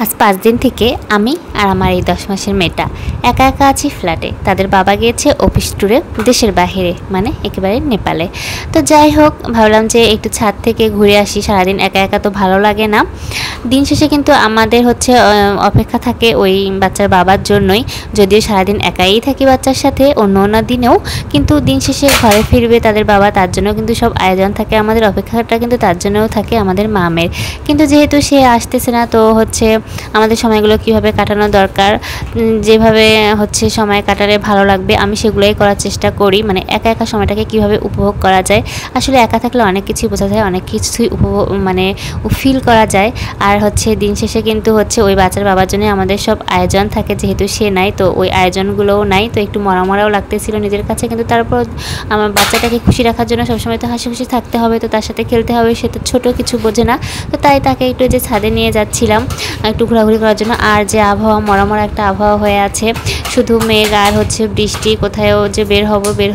আজ 5 দিন থেকে আমি আর আমার এই 10 মাসের মেয়েটা একা একা আছি ফ্ল্যাটে। তাদের বাবা গিয়েছে অফিস ট্যুরে দেশের বাহিরে, মানে একেবারে নেপালে। তো যাই হোক, ভাবলাম যে একটু ছাদ থেকে ঘুরে আসি, সারাদিন একা একা তো ভালো লাগে না। দিন শেষে কিন্তু আমাদের অপেক্ষা থাকে ওই বাচ্চার বাবার জন্যই, যদিও সারাদিন একাই থাকি বাচ্চার সাথে অন্য অন্য দিনেও, কিন্তু দিন শেষে ঘরে ফিরবে তাদের বাবা, তার জন্য কিন্তু সব আয়োজন থাকে। আমাদের অপেক্ষাটা কিন্তু তার জন্যও থাকে আমাদের মামের। কিন্তু যেহেতু সে আসতেছে না, তো আমাদের সময়গুলো কিভাবে কাটানো দরকার, যেভাবে সময় কাটালে ভালো লাগবে, আমি সেগুলোই করার চেষ্টা করি। মানে একা একা সময়টাকে কিভাবে উপভোগ করা যায়। আসলে একা থাকলে অনেক কিছুই বোঝা যায়, অনেক কিছুই ফিল করা যায়। আর দিন শেষে কিন্তু ওই বাচ্চার বাবার জন্য আমাদের সব আয়োজন থাকে, যেহেতু সে নাই, তো ওই আয়োজনগুলোও নাই, তো একটু মরাও লাগতেছিল নিজের কাছে। কিন্তু তারপর আমার বাচ্চাটাকে খুশি রাখার জন্য সবসময় তো হাসি খুশি থাকতে হবে, তো তার সাথে খেলতে হবে, সে তো ছোটো কিছু বোঝে না। তো তাই তাকে একটু যে ছাদে নিয়ে যাচ্ছিলাম একটু ঘোরাঘুরি করার জন্য। আর যে আবহাওয়া, মরা একটা আবহাওয়া হয়ে আছে, শুধু মেঘ আর বৃষ্টি, কোথায়ও যে বের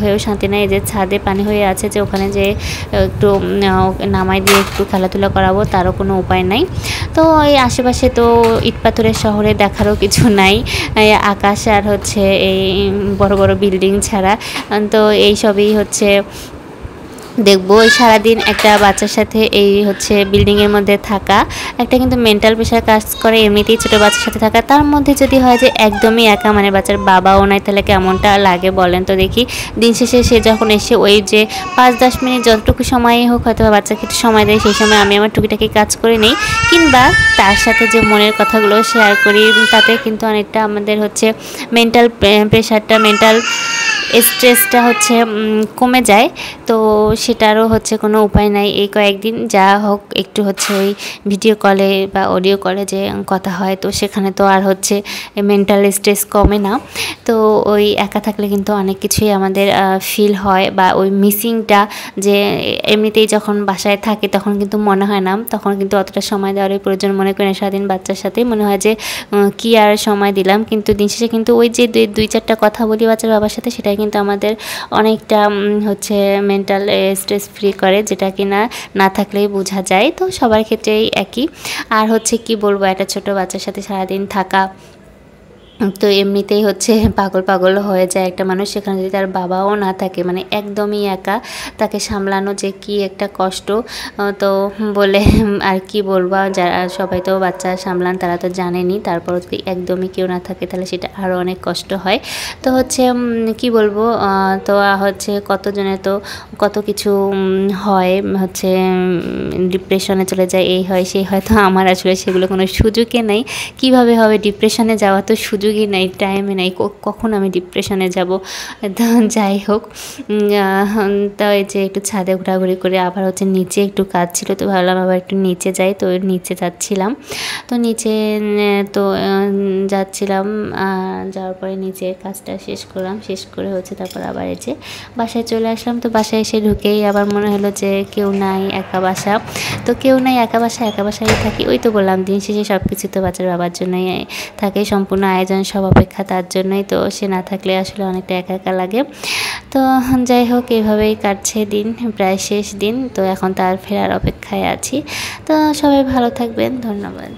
হয়েও শান্তি নাই। যে ছাদে পানি হয়ে আছে, যে ওখানে যে একটু নামাই দিয়ে একটু খেলাধুলা করাবো, তারও কোনো উপায় নাই। তো এই আশেপাশে তো ইট পাথরের শহরে দেখারও কিছু নাই, আকাশ আর এই বড় বড় বিল্ডিং ছাড়া। তো এই সবই দেখবো। ওই সারাদিন একটা বাচ্চার সাথে এই বিল্ডিংয়ের মধ্যে থাকা একটা কিন্তু মেন্টাল প্রেশার কাজ করে, এমনিতেই ছোটো বাচ্চার সাথে থাকা, তার মধ্যে যদি হয় যে একদমই একা, মানে বাচ্চার বাবাও নাই, তাহলে কেমনটা লাগে বলেন তো দেখি। দিন শেষে সে যখন এসে ওই যে 5-10 মিনিট যতটুকু সময়ই হোক হয়তো বাচ্চাকে একটু সময় দেয়, সেই সময় আমি আমার টুকিটাকি কাজ করে নিই, কিংবা তার সাথে যে মনের কথাগুলো শেয়ার করি, তাতে কিন্তু অনেকটা আমাদের মেন্টাল প্রেশারটা, মেন্টাল স্ট্রেসটা কমে যায়। তো সেটারও কোনো উপায় নাই। এই কয়েকদিন যা হোক একটু ওই ভিডিও কলে বা অডিও কলে যে কথা হয়, তো সেখানে তো আর মেন্টাল স্ট্রেস কমে না। তো ওই একা থাকলে কিন্তু অনেক কিছুই আমাদের ফিল হয়, বা ওই মিসিংটা, যে এমনিতেই যখন বাসায় থাকে তখন কিন্তু মনে হয় না, তখন কিন্তু অতটা সময় দেওয়ার প্রয়োজন মনে করি না। সারাদিন বাচ্চার সাথেই মনে হয় যে কি আর সময় দিলাম, কিন্তু দিন শেষে কিন্তু ওই যে 2-4টা কথা বলি বাচ্চার বাবার সাথে, সেটাই কিন্তু আমাদের অনেকটা মেন্টাল স্ট্রেস ফ্রি করে, যেটা কিনা না থাকলেই বোঝা যায়। তো সবার ক্ষেত্রেই একই। আর কি বলবো, একটা ছোটো বাচ্চার সাথে সারাদিন থাকা তো এমনিতেই পাগল হয়ে যায় একটা মানুষ, সেখানে যদি তার বাবাও না থাকে, মানে একদমই একা, তাকে সামলানো যে কি একটা কষ্ট। তো বলে আর কি বলবো, যারা সবাই তো বাচ্চা সামলান তারা তো জানেনই, তারপর যদি একদমই কেউ না থাকে তাহলে সেটা আরও অনেক কষ্ট হয়। তো কি বলবো, তো কতজনে তো কত কিছু হয়, ডিপ্রেশনে চলে যায়, এই হয় সেই হয়। তো আমার আসলে সেগুলো কোনো সুযোগই নেই। কিভাবে হবে ডিপ্রেশনে যাওয়া, তো সুযোগই নাই, টাইমে নাই, কখন আমি ডিপ্রেশনে যাব। তো যাই হোক, তো এই যে একটু ছাদে ঘোরাঘুরি করে আবার নিচে একটু কাজ ছিল, তো ভাবলাম আবার একটু নিচে যাই। তো নিচে যাচ্ছিলাম, তো নিচে তো যাচ্ছিলাম, যাওয়ার পরে নিচের কাজটা শেষ করলাম, শেষ করে তারপর আবার এই যে বাসায় চলে আসলাম। তো বাসায় এসে ঢুকেই আবার মনে হলো যে কেউ নাই, একা বাসা। তো কেউ নাই, একা বাসায় থাকি। ওই তো বললাম, দিন শেষে সব কিছু তো বাচ্চার বাবার জন্যই থাকে, সম্পূর্ণ আয়োজন, সব অপেক্ষা তার জন্যই। তো সে না থাকলে আসলে অনেকটা একা একা লাগে। তো যাই হোক, এইভাবেই কাটছে দিন, প্রায় শেষ দিন। তো এখন তার ফেরার অপেক্ষায় আছি। তো সবাই ভালো থাকবেন, ধন্যবাদ।